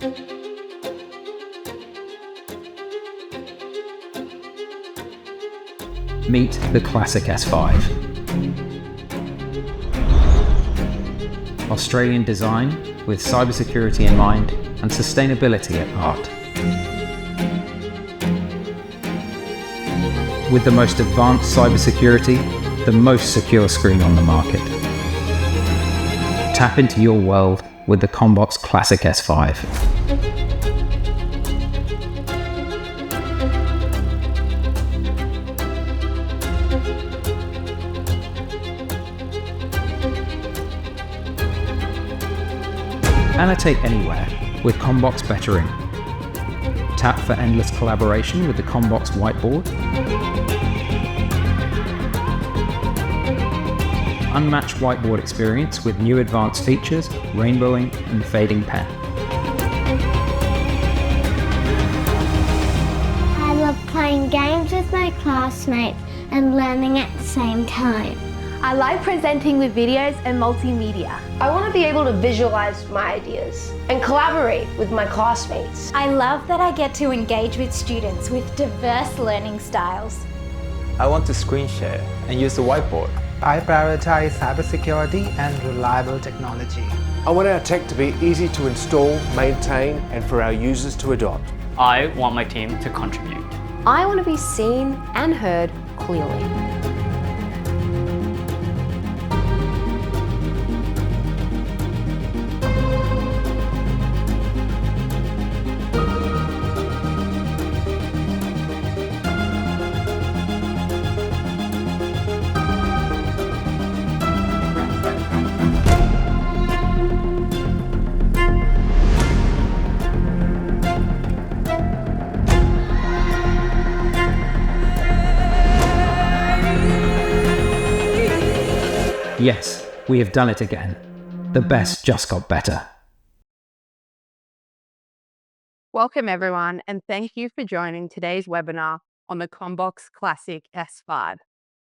Meet the Classic S5. Australian design with cybersecurity in mind and sustainability at heart. With the most advanced cybersecurity, the most secure screen on the market. Tap into your world with the CommBox Classic S5. Annotate anywhere with CommBox Bettering. Tap for endless collaboration with the CommBox Whiteboard. Unmatched whiteboard experience with new advanced features, rainbowing and fading pen. I love playing games with my classmates and learning at the same time. I like presenting with videos and multimedia. I want to be able to visualize my ideas and collaborate with my classmates. I love that I get to engage with students with diverse learning styles. I want to screen share and use the whiteboard. I prioritize cybersecurity and reliable technology. I want our tech to be easy to install, maintain, and for our users to adopt. I want my team to contribute. I want to be seen and heard clearly. Yes, we have done it again. The best just got better. Welcome everyone, and thank you for joining today's webinar on the CommBox Classic S5.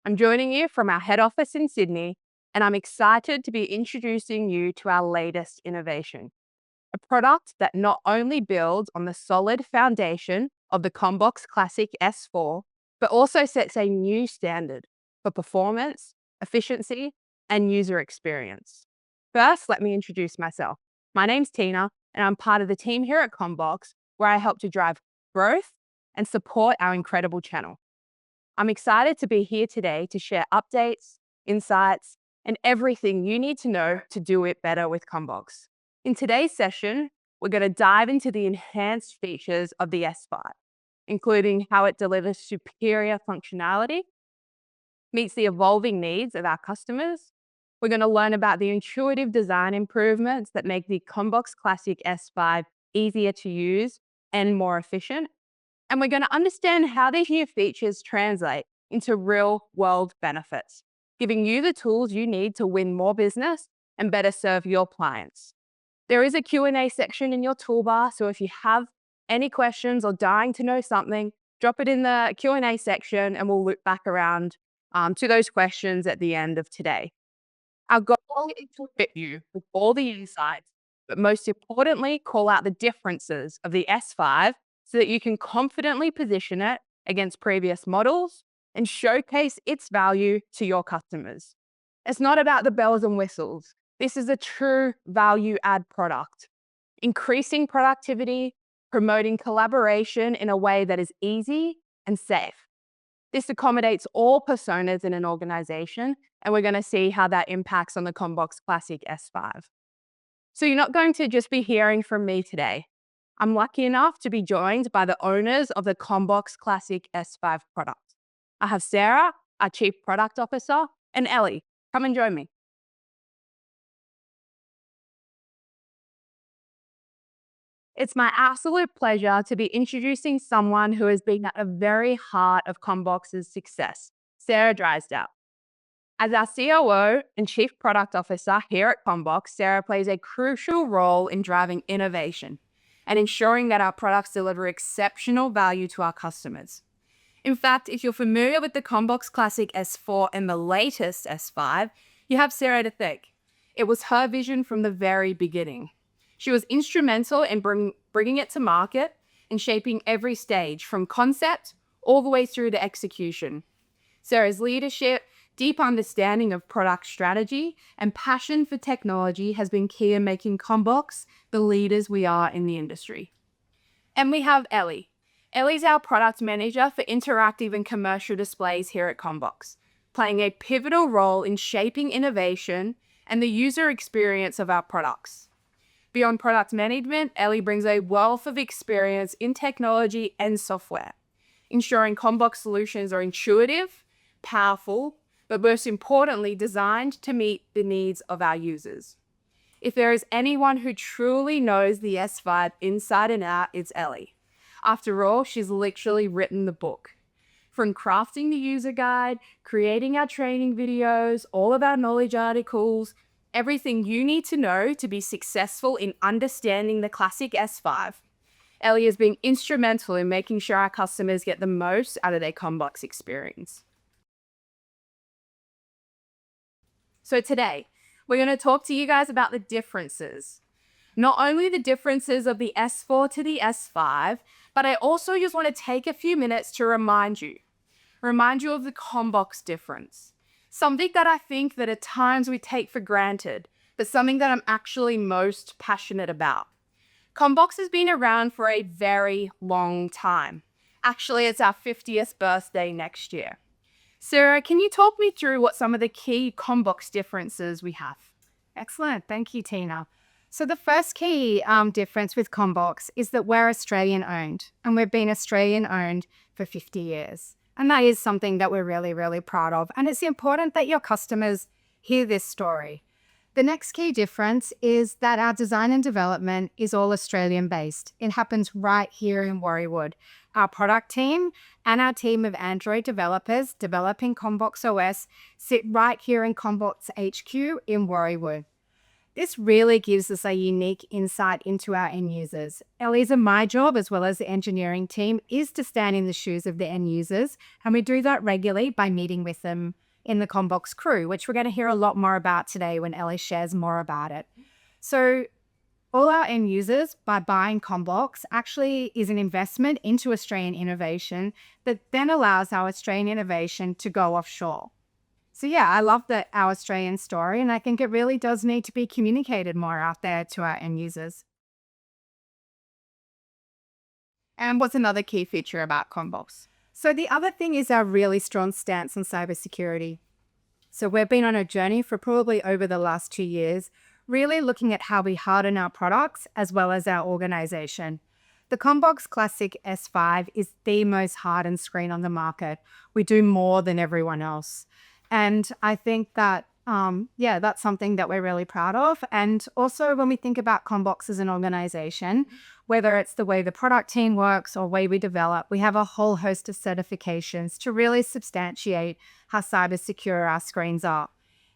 I'm joining you from our head office in Sydney, and I'm excited to be introducing you to our latest innovation, a product that not only builds on the solid foundation of the CommBox Classic S4, but also sets a new standard for performance, efficiency, and user experience. First, let me introduce myself. My name's Tina, and I'm part of the team here at CommBox, where I help to drive growth and support our incredible channel. I'm excited to be here today to share updates, insights, and everything you need to know to do it better with CommBox. In today's session, we're going to dive into the enhanced features of the S5, including how it delivers superior functionality, meets the evolving needs of our customers. We're going to learn about the intuitive design improvements that make the CommBox Classic S5 easier to use and more efficient. And we're going to understand how these new features translate into real-world benefits, giving you the tools you need to win more business and better serve your clients. There is a Q&A section in your toolbar, so if you have any questions or dying to know something, drop it in the Q&A section and we'll loop back around to those questions at the end of today. Our goal is to equip you with all the insights, but most importantly, call out the differences of the S5 so that you can confidently position it against previous models and showcase its value to your customers. It's not about the bells and whistles. This is a true value add product, increasing productivity, promoting collaboration in a way that is easy and safe. This accommodates all personas in an organization, and we're going to see how that impacts on the CommBox Classic S5. So you're not going to just be hearing from me today. I'm lucky enough to be joined by the owners of the CommBox Classic S5 product. I have Sarah, our Chief Product Officer, and Ellie. Come and join me. It's my absolute pleasure to be introducing someone who has been at the very heart of CommBox's success, Sarah Drysdale. As our COO and Chief Product Officer here at CommBox, Sarah plays a crucial role in driving innovation and ensuring that our products deliver exceptional value to our customers. In fact, if you're familiar with the CommBox Classic S4 and the latest S5, you have Sarah to thank. It was her vision from the very beginning. She was instrumental in bringing it to market and shaping every stage from concept all the way through to execution. Sarah's leadership, deep understanding of product strategy, and passion for technology has been key in making CommBox the leaders we are in the industry. And we have Ellie. Ellie's our product manager for interactive and commercial displays here at CommBox, playing a pivotal role in shaping innovation and the user experience of our products. Beyond product management, Ellie brings a wealth of experience in technology and software, ensuring CommBox solutions are intuitive, powerful, but most importantly, designed to meet the needs of our users. If there is anyone who truly knows the S5 inside and out, it's Ellie. After all, she's literally written the book. From crafting the user guide, creating our training videos, all of our knowledge articles, everything you need to know to be successful in understanding the classic S5. Ellie has been instrumental in making sure our customers get the most out of their CommBox experience. So today, we're going to talk to you guys about the differences. Not only the differences of the S4 to the S5, but I also just want to take a few minutes to remind you of the CommBox difference. Something that I think that at times we take for granted, but something that I'm actually most passionate about. CommBox has been around for a very long time. Actually, it's our 50th birthday next year. Sarah, can you talk me through what some of the key CommBox differences we have? Excellent. Thank you, Tina. So the first key difference with CommBox is that we're Australian owned, and we've been Australian owned for 50 years. And that is something that we're really, really proud of. And it's important that your customers hear this story. The next key difference is that our design and development is all Australian based. It happens right here in Warriewood. Our product team and our team of Android developers developing CommBox OS sit right here in CommBox HQ in Warriewood. This really gives us a unique insight into our end users. Ellie's and my job, as well as the engineering team, is to stand in the shoes of the end users, and we do that regularly by meeting with them in the CommBox Crew, which we're going to hear a lot more about today when Ellie shares more about it. So all our end users, by buying CommBox, actually is an investment into Australian innovation that then allows our Australian innovation to go offshore. So yeah, I love our Australian story, and I think it really does need to be communicated more out there to our end users. And what's another key feature about CommBox? So the other thing is our really strong stance on cybersecurity. So we've been on a journey for probably over the last 2 years, really looking at how we harden our products as well as our organization. The CommBox Classic S5 is the most hardened screen on the market. We do more than everyone else. And I think that, that's something that we're really proud of. And also when we think about CommBox as an organization, whether it's the way the product team works or way we develop, we have a whole host of certifications to really substantiate how cyber secure our screens are.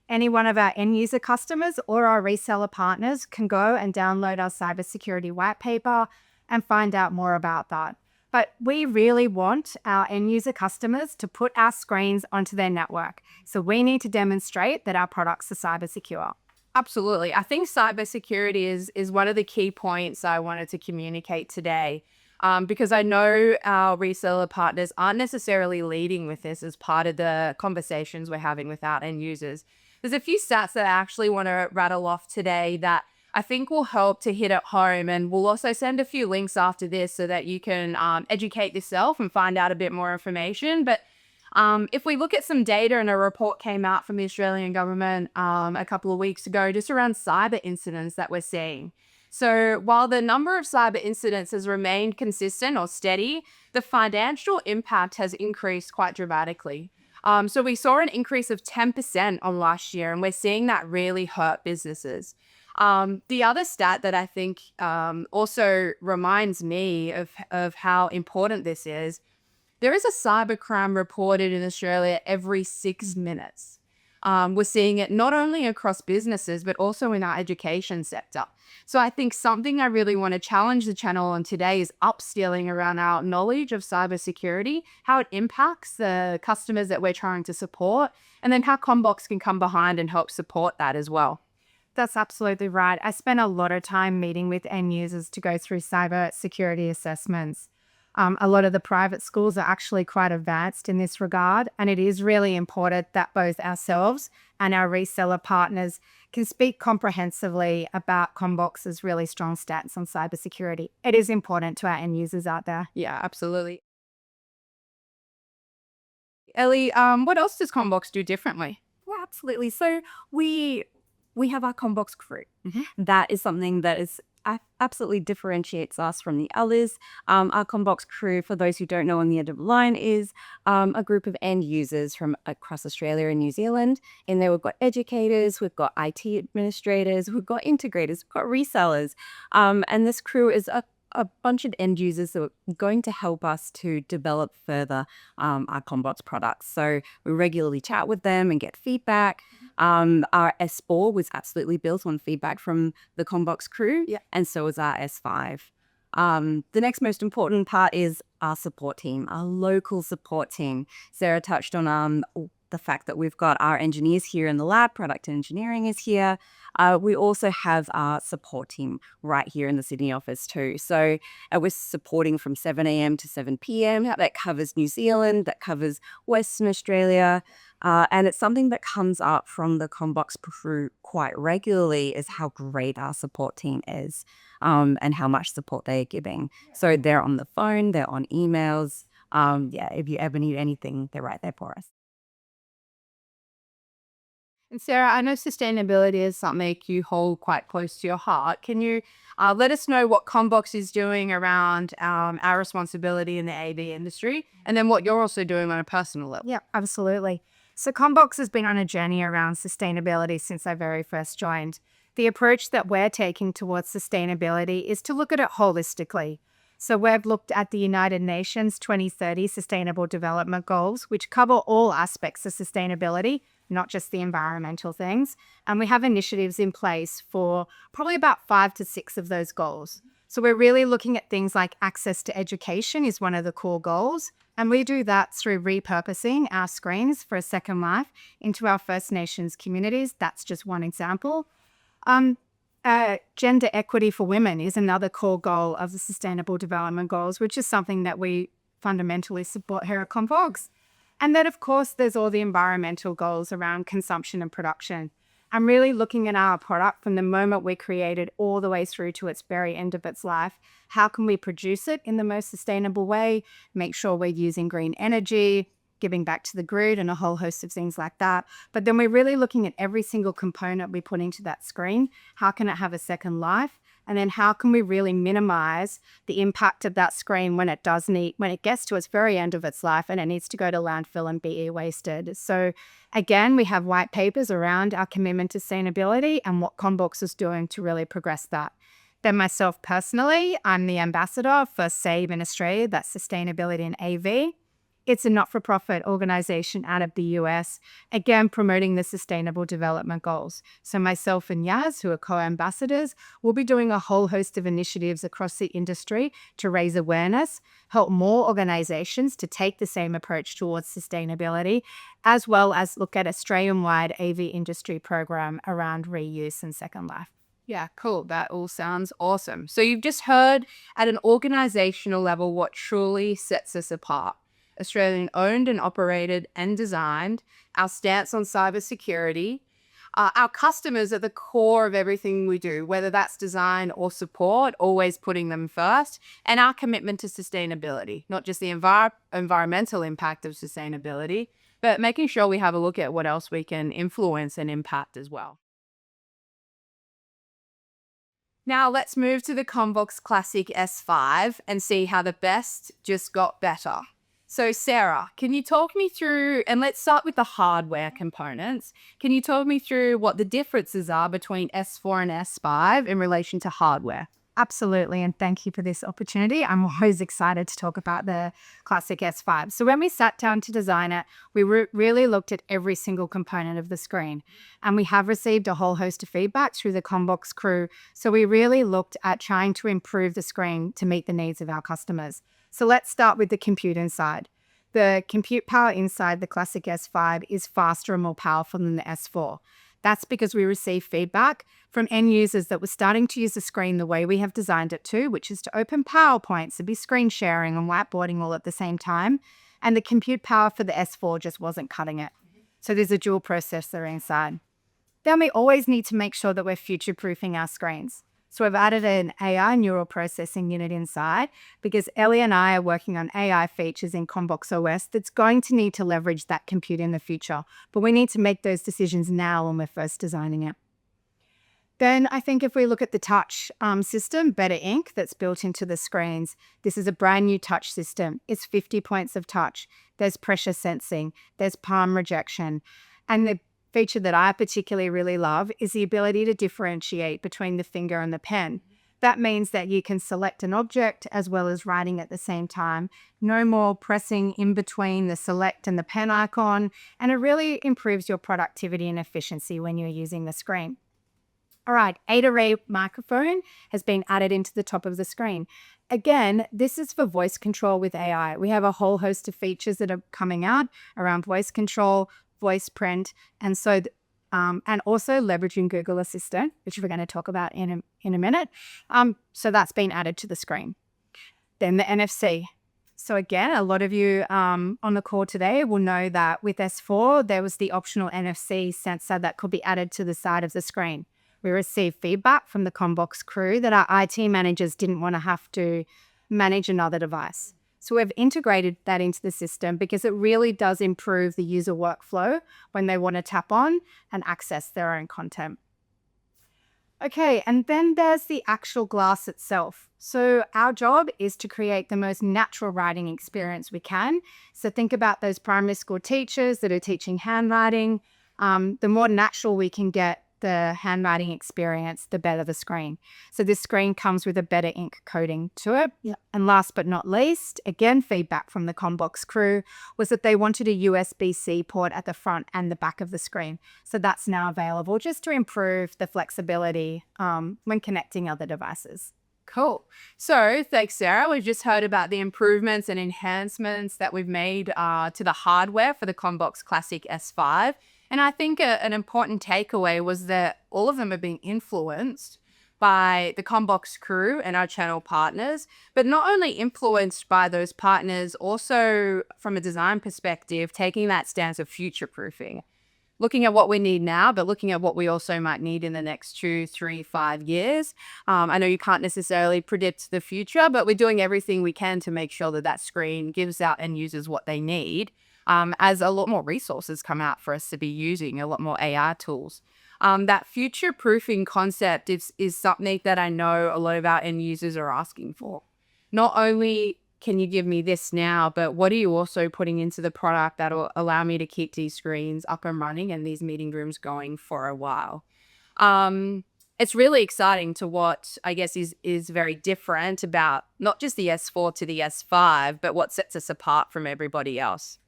Any one of our end user customers or our reseller partners can go and download our cybersecurity white paper and find out more about that. But we really want our end user customers to put our screens onto their network. So we need to demonstrate that our products are cyber secure. Absolutely. I think cybersecurity is one of the key points I wanted to communicate today, because I know our reseller partners aren't necessarily leading with this as part of the conversations we're having with our end users. There's a few stats that I actually want to rattle off today that I think will help to hit at home, and we'll also send a few links after this so that you can educate yourself and find out a bit more information. But if we look at some data, and a report came out from the Australian government a couple of weeks ago just around cyber incidents that we're seeing. So while the number of cyber incidents has remained consistent or steady, the financial impact has increased quite dramatically. So we saw an increase of 10% on last year, and we're seeing that really hurt businesses. The other stat that I think also reminds me of how important this is, there is a cybercrime reported in Australia every 6 minutes. We're seeing it not only across businesses, but also in our education sector. So I think something I really want to challenge the channel on today is upskilling around our knowledge of cybersecurity, how it impacts the customers that we're trying to support, and then how CommBox can come behind and help support that as well. That's absolutely right. I spent a lot of time meeting with end users to go through cybersecurity assessments. A lot of the private schools are actually quite advanced in this regard, and it is really important that both ourselves and our reseller partners can speak comprehensively about CommBox's really strong stance on cybersecurity. It is important to our end users out there. Yeah, absolutely. Ellie, what else does CommBox do differently? Well, absolutely. So we have our CommBox Crew. That is something that is absolutely differentiates us from the others. Our CommBox Crew, for those who don't know on the end of the line, is a group of end users from across Australia and New Zealand. And there we've got educators, we've got IT administrators, we've got integrators, we've got resellers. And this crew is a bunch of end users that are going to help us to develop further our CommBox products. So we regularly chat with them and get feedback. Our S4 was absolutely built on feedback from the CommBox Crew, and so is our S5. The next most important part is our support team, our local support team. Sarah touched on the fact that we've got our engineers here in the lab, product engineering is here. We also have our support team right here in the Sydney office too. So we're supporting from 7 a.m. to 7 p.m. That covers New Zealand, that covers Western Australia. And it's something that comes up from the CommBox Crew quite regularly is how great our support team is and how much support they are giving. So they're on the phone, they're on emails. If you ever need anything, they're right there for us. And Sarah, I know sustainability is something you hold quite close to your heart. Can you let us know what CommBox is doing around our responsibility in the AV industry, and then what you're also doing on a personal level? Yeah, absolutely. So CommBox has been on a journey around sustainability since I very first joined. The approach that we're taking towards sustainability is to look at it holistically. So we've looked at the United Nations 2030 Sustainable Development Goals, which cover all aspects of sustainability, not just the environmental things. And we have initiatives in place for probably about 5 to 6 of those goals. So we're really looking at things like access to education is one of the core goals. And we do that through repurposing our screens for a second life into our First Nations communities. That's just one example. Gender equity for women is another core goal of the Sustainable Development Goals, which is something that we fundamentally support here at CommBox. And then, of course, there's all the environmental goals around consumption and production. I'm really looking at our product from the moment we create it all the way through to its very end of its life. How can we produce it in the most sustainable way? Make sure we're using green energy, giving back to the grid, and a whole host of things like that. But then we're really looking at every single component we put into that screen. How can it have a second life? And then how can we really minimize the impact of that screen when it gets to its very end of its life and it needs to go to landfill and be e-wasted. So again, we have white papers around our commitment to sustainability and what CommBox is doing to really progress that. Then myself personally, I'm the ambassador for SAVE in Australia, that's Sustainability in AV. It's a not-for-profit organization out of the US, again, promoting the Sustainable Development Goals. So myself and Yaz, who are co-ambassadors, will be doing a whole host of initiatives across the industry to raise awareness, help more organizations to take the same approach towards sustainability, as well as look at Australian-wide AV industry program around reuse and second life. Yeah, cool. That all sounds awesome. So you've just heard at an organizational level what truly sets us apart. Australian owned and operated and designed, our stance on cybersecurity, our customers are the core of everything we do, whether that's design or support, always putting them first, and our commitment to sustainability, not just the environmental impact of sustainability, but making sure we have a look at what else we can influence and impact as well. Now let's move to the CommBox Classic S5 and see how the best just got better. So Sarah, can you talk me through, and let's start with the hardware components. Can you talk me through what the differences are between S4 and S5 in relation to hardware? Absolutely, and thank you for this opportunity. I'm always excited to talk about the Classic S5. So when we sat down to design it, we really looked at every single component of the screen. And we have received a whole host of feedback through the CommBox Crew. So we really looked at trying to improve the screen to meet the needs of our customers. So let's start with the compute inside. The compute power inside the Classic S5 is faster and more powerful than the S4. That's because we received feedback from end users that were starting to use the screen the way we have designed it to, which is to open PowerPoints and be screen sharing and whiteboarding all at the same time. And the compute power for the S4 just wasn't cutting it. So there's a dual processor inside. Then we always need to make sure that we're future-proofing our screens. So we've added an AI neural processing unit inside because Ellie and I are working on AI features in CommBox OS that's going to need to leverage that compute in the future. But we need to make those decisions now when we're first designing it. Then I think if we look at the touch system, Better Ink, that's built into the screens, this is a brand new touch system. It's 50 points of touch. There's pressure sensing. There's palm rejection. And the feature that I particularly really love is the ability to differentiate between the finger and the pen. That means that you can select an object as well as writing at the same time. No more pressing in between the select and the pen icon, and it really improves your productivity and efficiency when you're using the screen. All right, 8-array microphone has been added into the top of the screen. Again, this is for voice control with AI. We have a whole host of features that are coming out around voice control, voice print, and so and also leveraging Google Assistant, which we're going to talk about in a minute. So that's been added to the screen. Then the NFC. So again, a lot of you on the call today will know that with S4, there was the optional NFC sensor that could be added to the side of the screen. We received feedback from the CommBox Crew that our IT managers didn't want to have to manage another device. So we've integrated that into the system because it really does improve the user workflow when they want to tap on and access their own content. Okay, and then there's the actual glass itself. So our job is to create the most natural writing experience we can. So think about those primary school teachers that are teaching handwriting. The more natural we can get the handwriting experience, the better the screen. So this screen comes with a Better Ink coating to it. Yeah. And last but not least, again, feedback from the CommBox Crew was that they wanted a USB-C port at the front and the back of the screen. So that's now available just to improve the flexibility when connecting other devices. Cool. So thanks, Sarah. We've just heard about the improvements and enhancements that we've made to the hardware for the CommBox Classic S5. And I think an important takeaway was that all of them are being influenced by the CommBox Crew and our channel partners, but not only influenced by those partners, also from a design perspective, taking that stance of future-proofing. Looking at what we need now, but looking at what we also might need in the next 2, 3, 5 years. I know you can't necessarily predict the future, but we're doing everything we can to make sure that that screen gives our end users what they need. As a lot more resources come out for us to be using, a lot more AI tools. That future-proofing concept is something that I know a lot of our end users are asking for. Not only can you give me this now, but what are you also putting into the product that will allow me to keep these screens up and running and these meeting rooms going for a while? It's really exciting to what I guess is very different about not just the S4 to the S5, but what sets us apart from everybody else.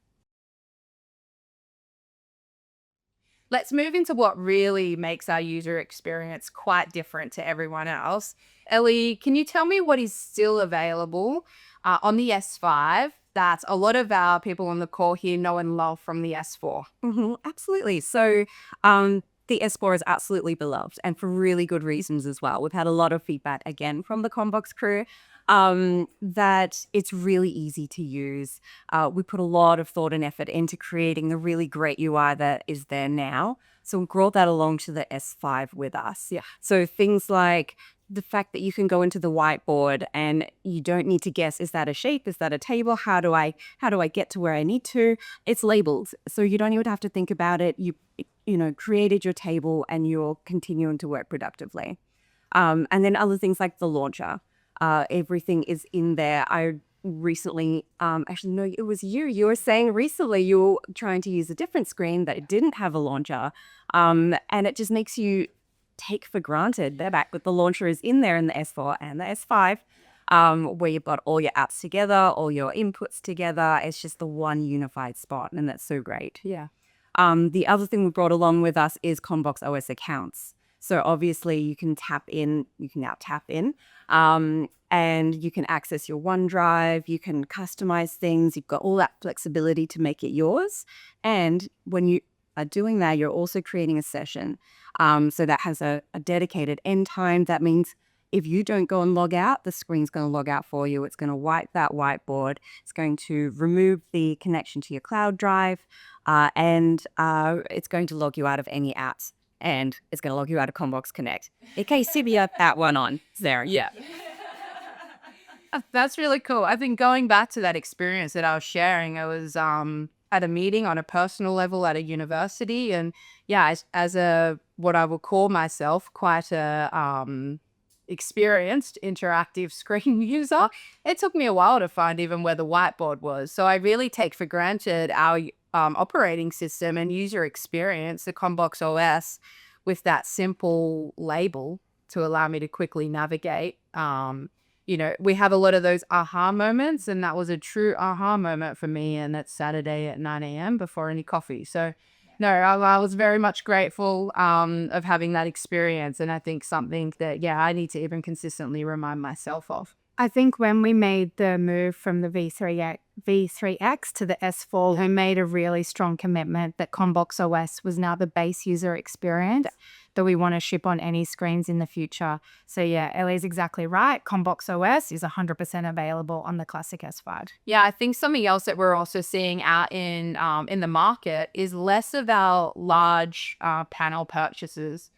Let's move into what really makes our user experience quite different to everyone else. Ellie, can you tell me what is still available on the S5 that a lot of our people on the call here know and love from the S4? Absolutely. So the S4 is absolutely beloved, and for really good reasons as well. We've had a lot of feedback, again, from the CommBox Crew that it's really easy to use. We put a lot of thought and effort into creating the really great UI that is there now. So we brought that along to the S5 with us. Yeah. So things like the fact that you can go into the whiteboard and you don't need to guess, is that a shape? Is that a table? How do I get to where I need to? It's labeled. So you don't even have to think about it. You created your table and you're continuing to work productively. And then other things like the launcher. Everything is in there. I recently, actually, no, it was you were saying recently you were trying to use a different screen that didn't have a launcher. And it just makes you take for granted that the launcher is in there in the S4 and the S5, where you've got all your apps together, all your inputs together. It's just the one unified spot, and that's so great. Yeah. The other thing we brought along with us is CommBox OS accounts. So obviously you can now tap in, and you can access your OneDrive, you can customize things, you've got all that flexibility to make it yours. And when you are doing that, you're also creating a session. So that has a dedicated end time. That means if you don't go and log out, the screen's going to log out for you. It's going to wipe that whiteboard. It's going to remove the connection to your cloud drive, and it's going to log you out of any apps. And it's going to log you out of CommBox Connect. In case you have that one on, Sarah. Yeah. That's really cool. I think going back to that experience that I was sharing, I was at a meeting on a personal level at a university. And yeah, as a what I would call myself, quite a experienced interactive screen user, it took me a while to find even where the whiteboard was. So I really take for granted our operating system and user experience, the CommBox OS, with that simple label to allow me to quickly navigate. You know, we have a lot of those aha moments, and that was a true aha moment for me. And it's Saturday at 9 a.m. before any coffee. So no, I was very much grateful of having that experience. And I think something that, yeah, I need to even consistently remind myself of. I think when we made the move from the V3X to the S4, we made a really strong commitment that CommBox OS was now the base user experience that we want to ship on any screens in the future. So yeah, Ellie's exactly right. CommBox OS is 100% available on the Classic S5. Yeah, I think something else that we're also seeing out in the market is less of our large panel purchases.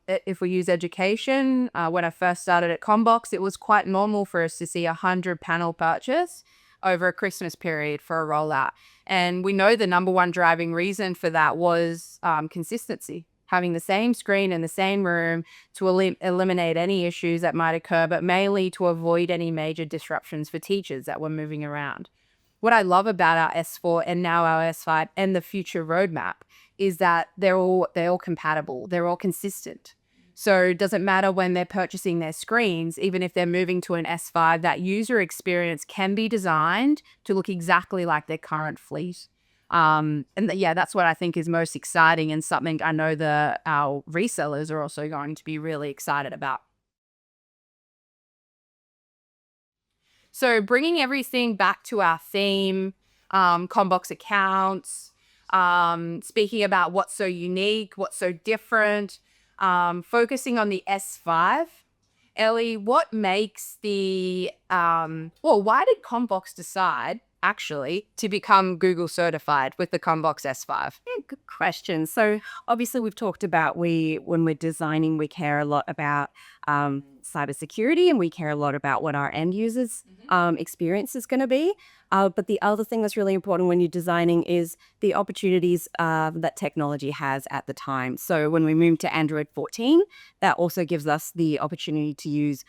If we use education, when I first started at CommBox, it was quite normal for us to see 100 panel purchase over a Christmas period for a rollout. And we know the number one driving reason for that was consistency, having the same screen in the same room to eliminate any issues that might occur, but mainly to avoid any major disruptions for teachers that were moving around. What I love about our S4 and now our S5 and the future roadmap is that they're all compatible. They're all consistent. So it doesn't matter when they're purchasing their screens, even if they're moving to an S5, that user experience can be designed to look exactly like their current fleet. Yeah, that's what I think is most exciting, and something I know our resellers are also going to be really excited about. So bringing everything back to our theme, CommBox accounts, speaking about what's so unique, what's so different, focusing on the S5. Ellie, what makes why did CommBox decide actually to become Google certified with the CommBox S5? Yeah, good question. So obviously we've talked about when we're designing, we care a lot about cybersecurity, and we care a lot about what our end users experience is going to be. But the other thing that's really important when you're designing is the opportunities that technology has at the time. So when we move to Android 14, that also gives us the opportunity to use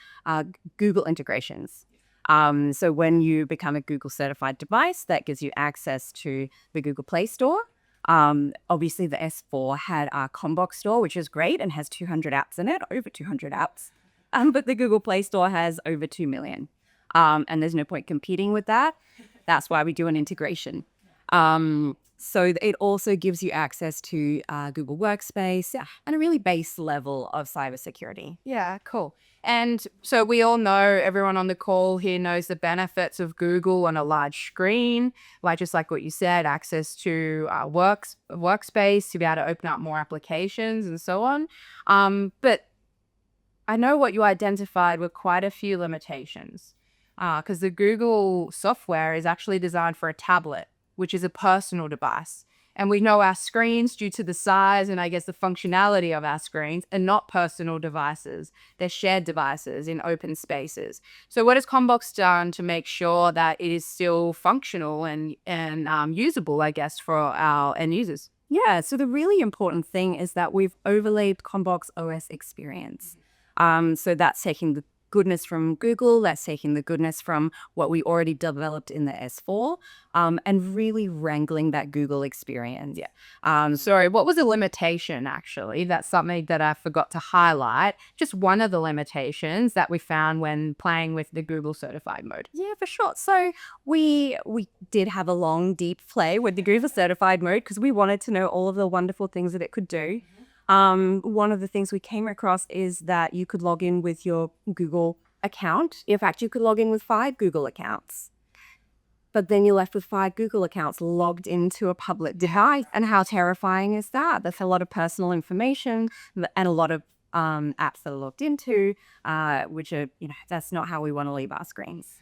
Google integrations. So when you become a Google certified device, that gives you access to the Google Play Store. Obviously the S4 had our CommBox Store, which is great and has 200 apps in it, over 200 apps. But the Google Play Store has over 2 million. And there's no point competing with that. That's why we do an integration. So it also gives you access to Google Workspace and a really base level of cybersecurity. Yeah, cool. And so we all know, everyone on the call here knows the benefits of Google on a large screen, just like what you said, access to Workspace to be able to open up more applications and so on. But I know what you identified were quite a few limitations, because the Google software is actually designed for a tablet, which is a personal device. And we know our screens, due to the size and I guess the functionality of our screens, are not personal devices. They're shared devices in open spaces. So what has CommBox done to make sure that it is still functional and usable, I guess, for our end users? Yeah, so the really important thing is that we've overlaid CommBox OS Experience. So that's taking the goodness from Google, that's taking the goodness from what we already developed in the S4, and really wrangling that Google experience. Yeah. Sorry, what was a limitation, actually? That's something that I forgot to highlight. Just one of the limitations that we found when playing with the Google certified mode. Yeah, for sure. So we did have a long, deep play with the Google certified mode because we wanted to know all of the wonderful things that it could do. One of the things we came across is that you could log in with your Google account. In fact, you could log in with 5 Google accounts. but then you're left with 5 Google accounts logged into a public device. And how terrifying is that? That's a lot of personal information and a lot of apps that are logged into, which are, that's not how we want to leave our screens.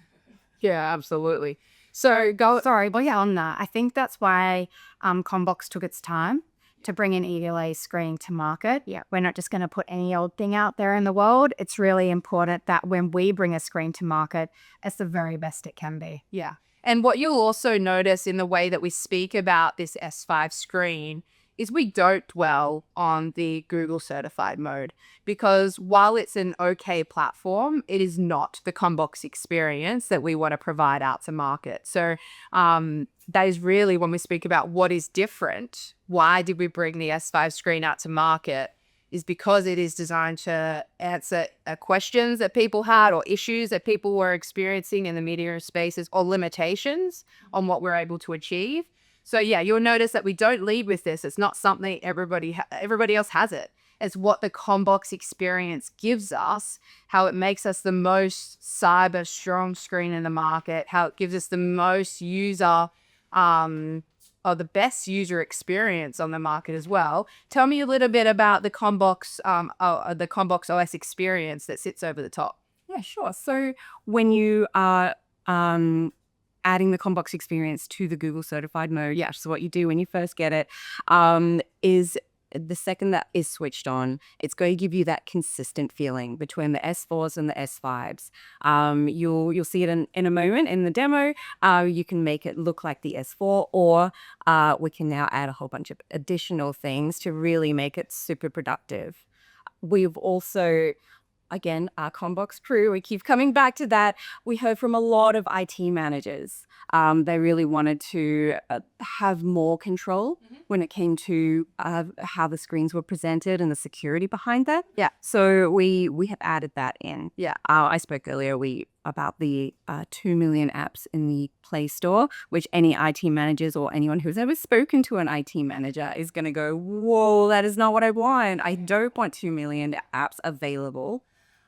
Yeah, absolutely. So on that, I think that's why CommBox took its time to bring an ELA screen to market. Yeah, we're not just going to put any old thing out there in the world. It's really important that when we bring a screen to market, it's the very best it can be. Yeah. And what you'll also notice in the way that we speak about this S5 screen is we don't dwell on the Google certified mode, because while it's an okay platform, it is not the CommBox experience that we want to provide out to market. So that is really when we speak about what is different, why did we bring the S5 screen out to market, is because it is designed to answer questions that people had or issues that people were experiencing in the media spaces or limitations on what we're able to achieve. So yeah, you'll notice that we don't lead with this. It's not something everybody else has it. It's what the CommBox experience gives us, how it makes us the most cyber strong screen in the market, how it gives us the most user or the best user experience on the market as well. Tell me a little bit about the CommBox OS experience that sits over the top. Yeah, sure. So when you are adding the CommBox experience to the Google certified mode, yeah, so what you do when you first get it is the second that is switched on, it's going to give you that consistent feeling between the S4s and the S5s. You'll see it in a moment in the demo. You can make it look like the S4, or we can now add a whole bunch of additional things to really make it super productive. We've also, again, our CommBox Crew, we keep coming back to that. We heard from a lot of IT managers. They really wanted to have more control when it came to how the screens were presented and the security behind that. Yeah. So we have added that in. Yeah. I spoke earlier about the 2 million apps in the Play Store, which any IT managers or anyone who's ever spoken to an IT manager is going to go, whoa, that is not what I want. I don't want 2 million apps available.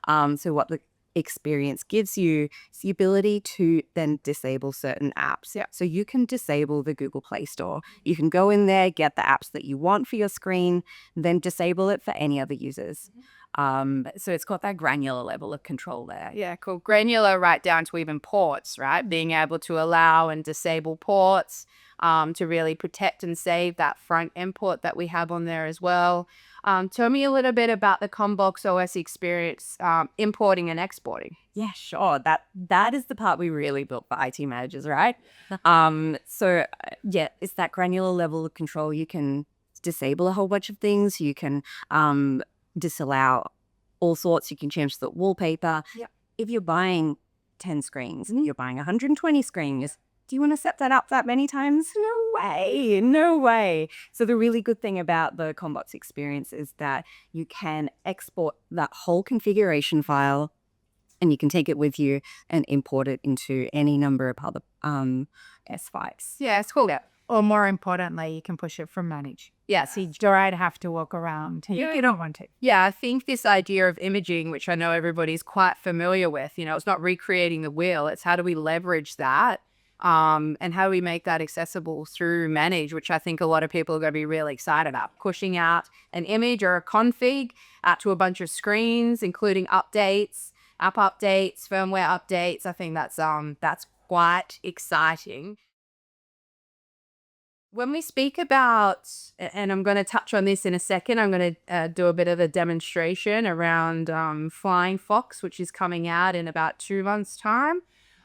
So what the experience gives you is the ability to then disable certain apps. Yeah. So you can disable the Google Play Store. You can go in there, get the apps that you want for your screen, then disable it for any other users. So it's got that granular level of control there. Yeah, cool. Granular right down to even ports, right? Being able to allow and disable ports to really protect and save that front end port that we have on there as well. Tell me a little bit about the CommBox OS experience, importing and exporting. Yeah, sure. That is the part we really built for IT managers, right? So yeah, it's that granular level of control. You can disable a whole bunch of things. You can disallow all sorts. You can change the wallpaper. Yep. If you're buying 10 screens, you're buying 120 screens, do you want to set that up that many times? No way. So the really good thing about the CommBox experience is that you can export that whole configuration file and you can take it with you and import it into any number of other S5s. Yeah, it's cool. Or more importantly, you can push it from manage. Yeah, So you don't have to walk around. You don't want to. Yeah, I think this idea of imaging, which I know everybody's quite familiar with, it's not recreating the wheel. It's how do we leverage that and how do we make that accessible through manage, which I think a lot of people are going to be really excited about. Pushing out an image or a config out to a bunch of screens, including updates, app updates, firmware updates. I think that's quite exciting. When we speak about, and I'm going to touch on this in a second, I'm going to do a bit of a demonstration around Flying Fox, which is coming out in about 2 months' time.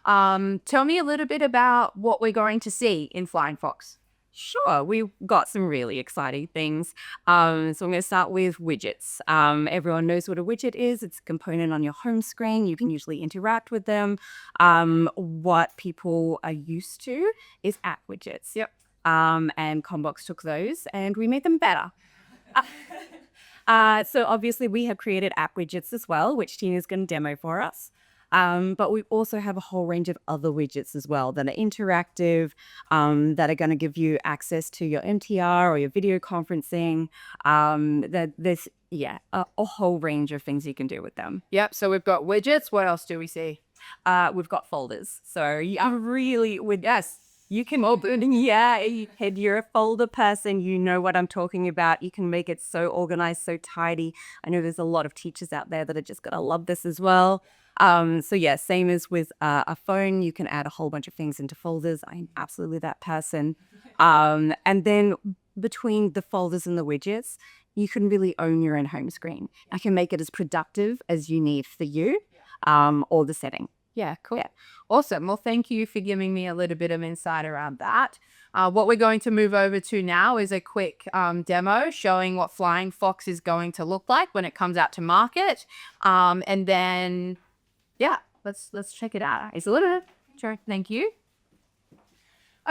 Tell me a little bit about what we're going to see in Flying Fox. Sure, we've got some really exciting things. So I'm going to start with widgets. Everyone knows what a widget is. It's a component on your home screen. You can usually interact with them. What people are used to is app widgets. Yep. And CommBox took those and we made them better. So obviously we have created app widgets as well, which Tina's going to demo for us. But we also have a whole range of other widgets as well that are interactive, that are going to give you access to your MTR or your video conferencing. There's a whole range of things you can do with them. Yep. So we've got widgets. What else do we see? we've got folders. So I'm really with yes. You can open, you're a folder person, you know what I'm talking about. You can make it so organized, so tidy. I know there's a lot of teachers out there that are just gonna love this as well. So yeah, same as with a phone, you can add a whole bunch of things into folders. I'm absolutely that person. And then between the folders and the widgets, you can really own your own home screen. I can make it as productive as you need for you or the setting. Yeah, cool. Yeah. Awesome. Well, thank you for giving me a little bit of insight around that. What we're going to move over to now is a quick demo showing what Flying Fox is going to look like when it comes out to market. And then, yeah, let's check it out. It's a little bit. Sure. Thank you.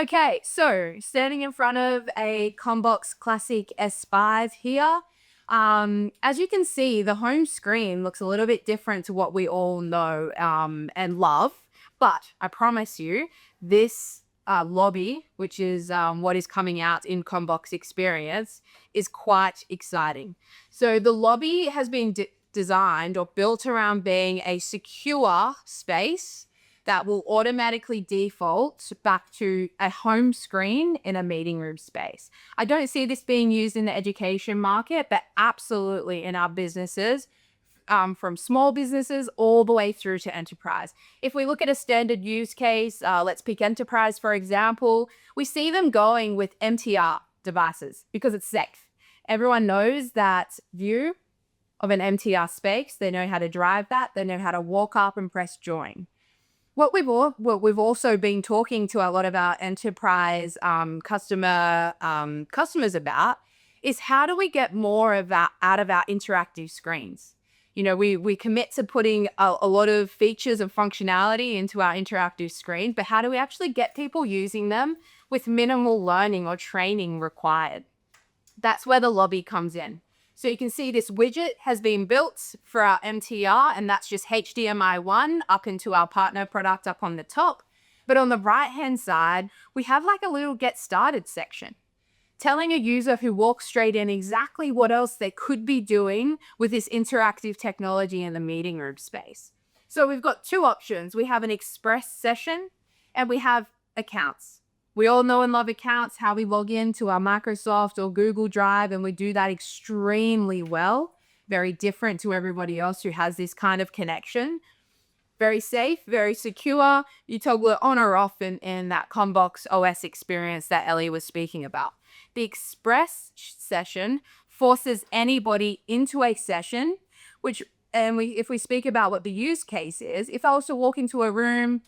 Okay, so standing in front of a CommBox Classic S5 here. As you can see, the home screen looks a little bit different to what we all know and love, but I promise you this lobby, which is what is coming out in CommBox Experience, is quite exciting. So the lobby has been designed or built around being a secure space that will automatically default back to a home screen in a meeting room space. I don't see this being used in the education market, but absolutely in our businesses, from small businesses all the way through to enterprise. If we look at a standard use case, let's pick enterprise, for example, we see them going with MTR devices because it's safe. Everyone knows that view of an MTR space. They know how to drive that. They know how to walk up and press join. What we've also been talking to a lot of our enterprise customers about is how do we get more of that out of our interactive screens? You know, we commit to putting a lot of features and functionality into our interactive screens, but how do we actually get people using them with minimal learning or training required? That's where the lobby comes in. So you can see this widget has been built for our MTR, and that's just HDMI 1 up into our partner product up on the top. But on the right-hand side, we have like a little get started section, telling a user who walks straight in exactly what else they could be doing with this interactive technology in the meeting room space. So we've got two options. We have an express session and we have accounts. We all know and love accounts, how we log into our Microsoft or Google Drive, and we do that extremely well. Very different to everybody else who has this kind of connection. Very safe, very secure. You toggle it on or off in that CommBox OS experience that Ellie was speaking about. The express session forces anybody into a session, if we speak about what the use case is, if I was to walk into a room,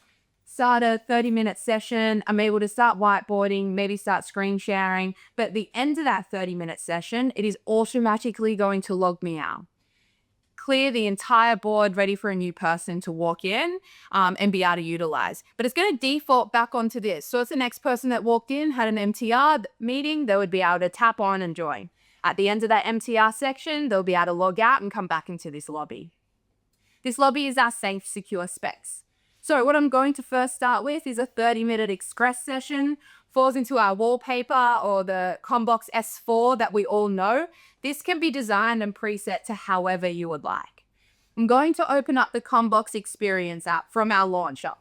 start a 30-minute session, I'm able to start whiteboarding, maybe start screen sharing, but at the end of that 30-minute session, it is automatically going to log me out. Clear the entire board, ready for a new person to walk in and be able to utilize. But it's going to default back onto this. So if the next person that walked in had an MTR meeting, they would be able to tap on and join. At the end of that MTR section, they'll be able to log out and come back into this lobby. This lobby is our safe, secure space. So what I'm going to first start with is a 30-minute express session, falls into our wallpaper or the CommBox S4 that we all know. This can be designed and preset to however you would like. I'm going to open up the CommBox Experience app from our launcher.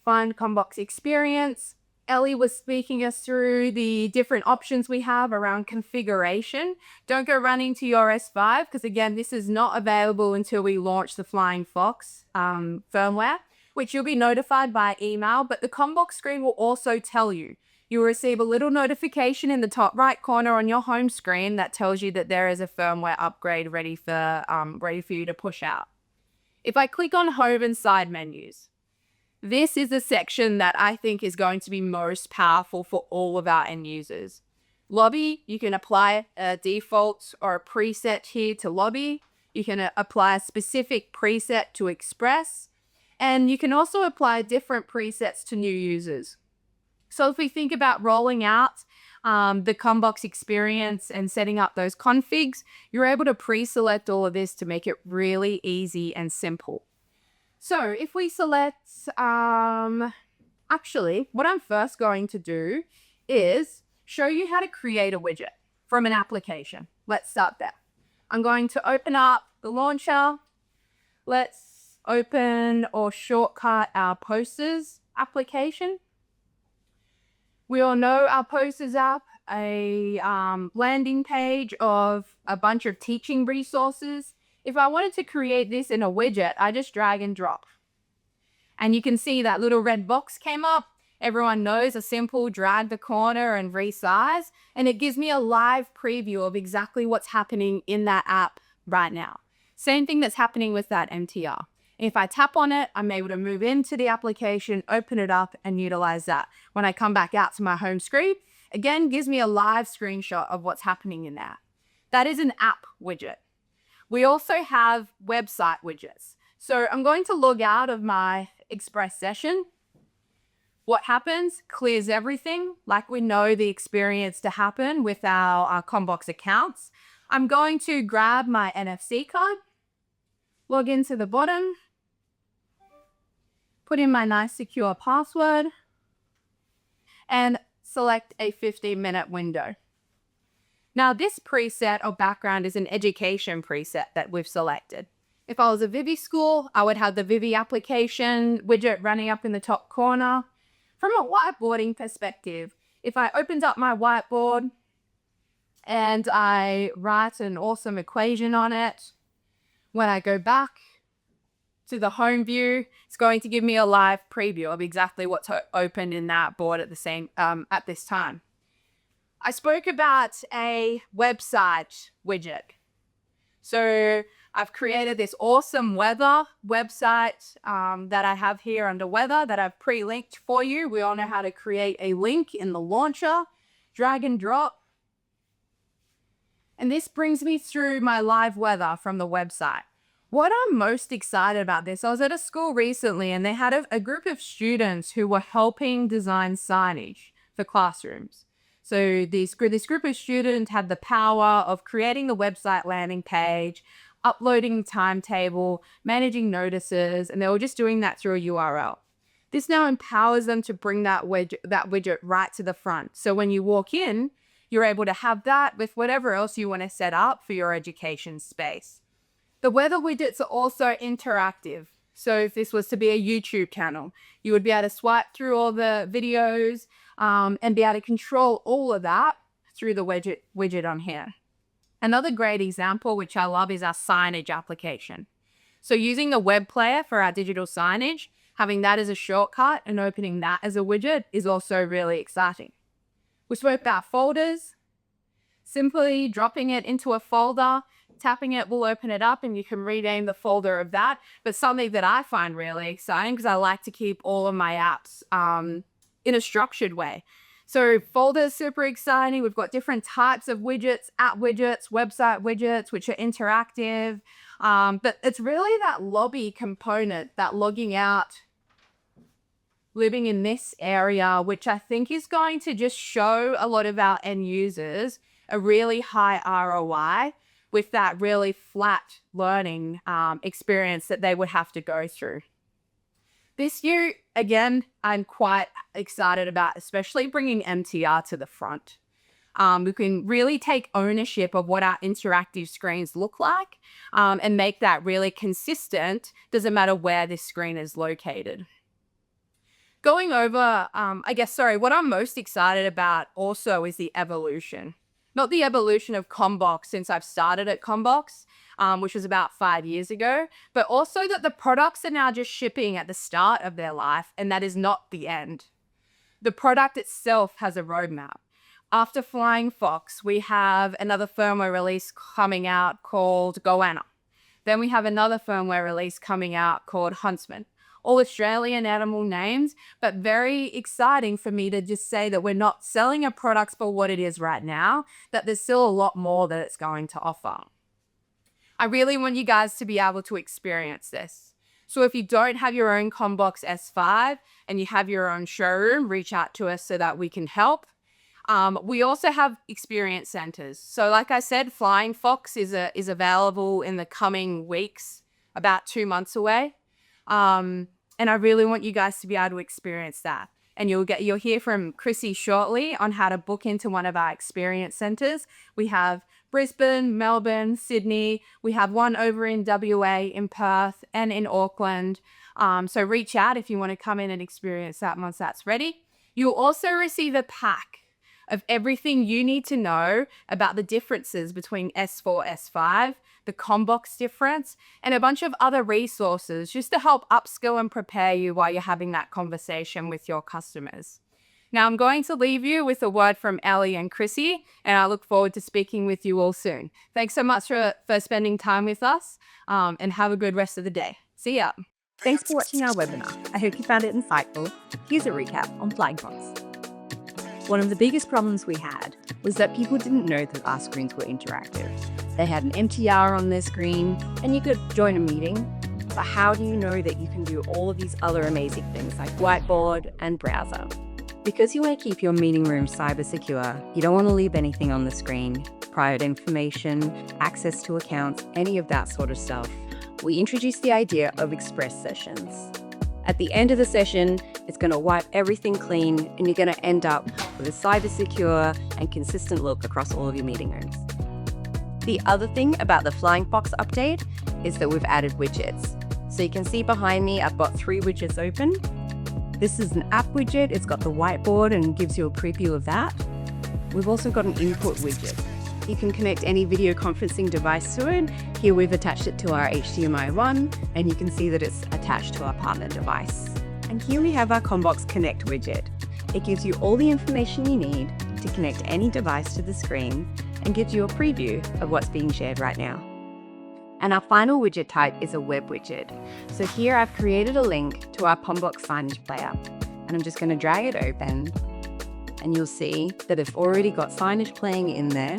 Find CommBox Experience. Ellie was speaking us through the different options we have around configuration. Don't go running to your S5 because again, this is not available until we launch the Flying Fox firmware, which you'll be notified by email, but the CommBox screen will also tell you. You'll receive a little notification in the top right corner on your home screen that tells you that there is a firmware upgrade ready for you to push out. If I click on Home and Side Menus, this is the section that I think is going to be most powerful for all of our end users. Lobby, you can apply a default or a preset here to Lobby. You can apply a specific preset to Express. And you can also apply different presets to new users. So if we think about rolling out the CommBox Experience and setting up those configs, you're able to pre-select all of this to make it really easy and simple. So if we select, actually, what I'm first going to do is show you how to create a widget from an application. Let's start there. I'm going to open up the launcher. Let's open or shortcut our posters application. We all know our posters app, a landing page of a bunch of teaching resources. If I wanted to create this in a widget, I just drag and drop. And you can see that little red box came up. Everyone knows a simple drag the corner and resize, and it gives me a live preview of exactly what's happening in that app right now. Same thing that's happening with that MTR. If I tap on it, I'm able to move into the application, open it up, and utilize that. When I come back out to my home screen, again, gives me a live screenshot of what's happening in there. That is an app widget. We also have website widgets. So I'm going to log out of my Express session. What happens? Clears everything, like we know the experience to happen with our CommBox accounts. I'm going to grab my NFC card, log into the bottom, put in my nice secure password, and select a 15-minute window. Now this preset or background is an education preset that we've selected. If I was a Vivi school, I would have the Vivi application widget running up in the top corner. From a whiteboarding perspective, if I opened up my whiteboard and I write an awesome equation on it, when I go back to the home view, it's going to give me a live preview of exactly what's open in that board at this time. I spoke about a website widget. So I've created this awesome weather website that I have here under weather that I've pre-linked for you. We all know how to create a link in the launcher, drag and drop. And this brings me through my live weather from the website. What I'm most excited about this, I was at a school recently and they had a group of students who were helping design signage for classrooms. So this group of students had the power of creating the website landing page, uploading timetable, managing notices, and they were just doing that through a URL. This now empowers them to bring that widget right to the front. So when you walk in, you're able to have that with whatever else you want to set up for your education space. The weather widgets are also interactive. So if this was to be a YouTube channel, you would be able to swipe through all the videos and be able to control all of that through the widget on here. Another great example, which I love, is our signage application. So using the web player for our digital signage, having that as a shortcut and opening that as a widget is also really exciting. We spoke about folders. Simply dropping it into a folder, tapping it will open it up and you can rename the folder of that. But something that I find really exciting, because I like to keep all of my apps in a structured way. So folders, super exciting. We've got different types of widgets, app widgets, website widgets, which are interactive. But it's really that lobby component, that logging out, living in this area, which I think is going to just show a lot of our end users a really high ROI with that really flat learning experience that they would have to go through. This year, again, I'm quite excited about, especially bringing MTR to the front. We can really take ownership of what our interactive screens look like and make that really consistent. Doesn't matter where this screen is located. Going over, what I'm most excited about also is the evolution. Not the evolution of CommBox since I've started at CommBox, which was about 5 years ago, but also that the products are now just shipping at the start of their life, and that is not the end. The product itself has a roadmap. After Flying Fox, we have another firmware release coming out called Goanna. Then we have another firmware release coming out called Huntsman. All Australian animal names, but very exciting for me to just say that we're not selling a product for what it is right now, that there's still a lot more that it's going to offer. I really want you guys to be able to experience this. So if you don't have your own CommBox S5 and you have your own showroom, reach out to us so that we can help. We also have experience centers. So like I said, Flying Fox is available in the coming weeks, about 2 months away. And I really want you guys to be able to experience that. And you'll hear from Chrissy shortly on how to book into one of our experience centers. We have Brisbane, Melbourne, Sydney. We have one over in WA, in Perth, and in Auckland. So reach out if you want to come in and experience that once that's ready. You'll also receive a pack of everything you need to know about the differences between S4, S5, the CommBox Difference, and a bunch of other resources just to help upskill and prepare you while you're having that conversation with your customers. Now I'm going to leave you with a word from Ellie and Chrissy, and I look forward to speaking with you all soon. Thanks so much for spending time with us, and have a good rest of the day. See ya. Thanks for watching our webinar. I hope you found it insightful. Here's a recap on FlyingFox. One of the biggest problems we had was that people didn't know that our screens were interactive. They had an MTR on their screen, and you could join a meeting, but how do you know that you can do all of these other amazing things like whiteboard and browser? Because you want to keep your meeting room cyber secure, you don't want to leave anything on the screen, private information, access to accounts, any of that sort of stuff. We introduced the idea of express sessions. At the end of the session, it's going to wipe everything clean, and you're going to end up with a cyber secure and consistent look across all of your meeting rooms. The other thing about the FlyingFox update is that we've added widgets. So you can see behind me, I've got 3 widgets open. This is an app widget. It's got the whiteboard and gives you a preview of that. We've also got an input widget. You can connect any video conferencing device to it. Here we've attached it to our HDMI 1, and you can see that it's attached to our partner device. And here we have our CommBox Connect widget. It gives you all the information you need to connect any device to the screen and gives you a preview of what's being shared right now. And our final widget type is a web widget. So here I've created a link to our CommBox signage player, and I'm just going to drag it open, and you'll see that it's already got signage playing in there.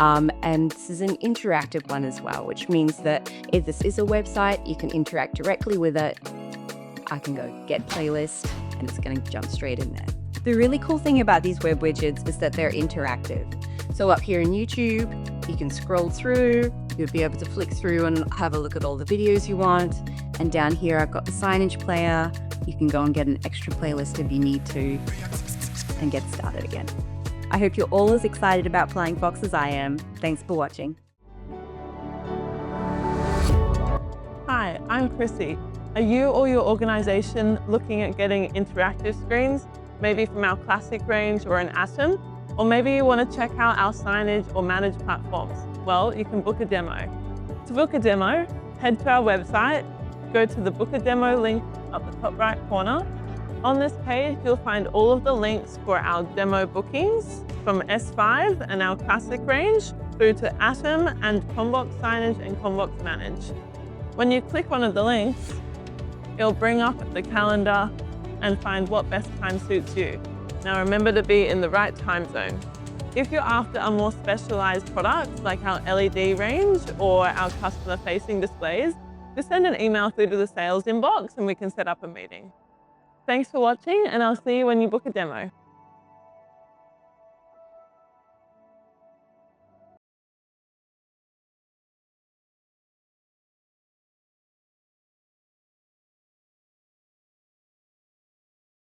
And this is an interactive one as well, which means that if this is a website, you can interact directly with it. I can go get playlist, and it's going to jump straight in there. The really cool thing about these web widgets is that they're interactive. So up here in YouTube, you can scroll through, you'll be able to flick through and have a look at all the videos you want. And down here, I've got the signage player. You can go and get an extra playlist if you need to and get started again. I hope you're all as excited about FlyingFox as I am. Thanks for watching. Hi, I'm Chrissy. Are you or your organization looking at getting interactive screens, maybe from our Classic range or an Atom? Or maybe you want to check out our signage or managed platforms? Well, you can book a demo. To book a demo, head to our website, go to the Book a Demo link up the top right corner. On this page, you'll find all of the links for our demo bookings from S5 and our Classic range through to Atom and CommBox Signage and CommBox Manage. When you click one of the links, it'll bring up the calendar and find what best time suits you. Now remember to be in the right time zone. If you're after a more specialized product like our LED range or our customer-facing displays, just send an email through to the sales inbox and we can set up a meeting. Thanks for watching, and I'll see you when you book a demo.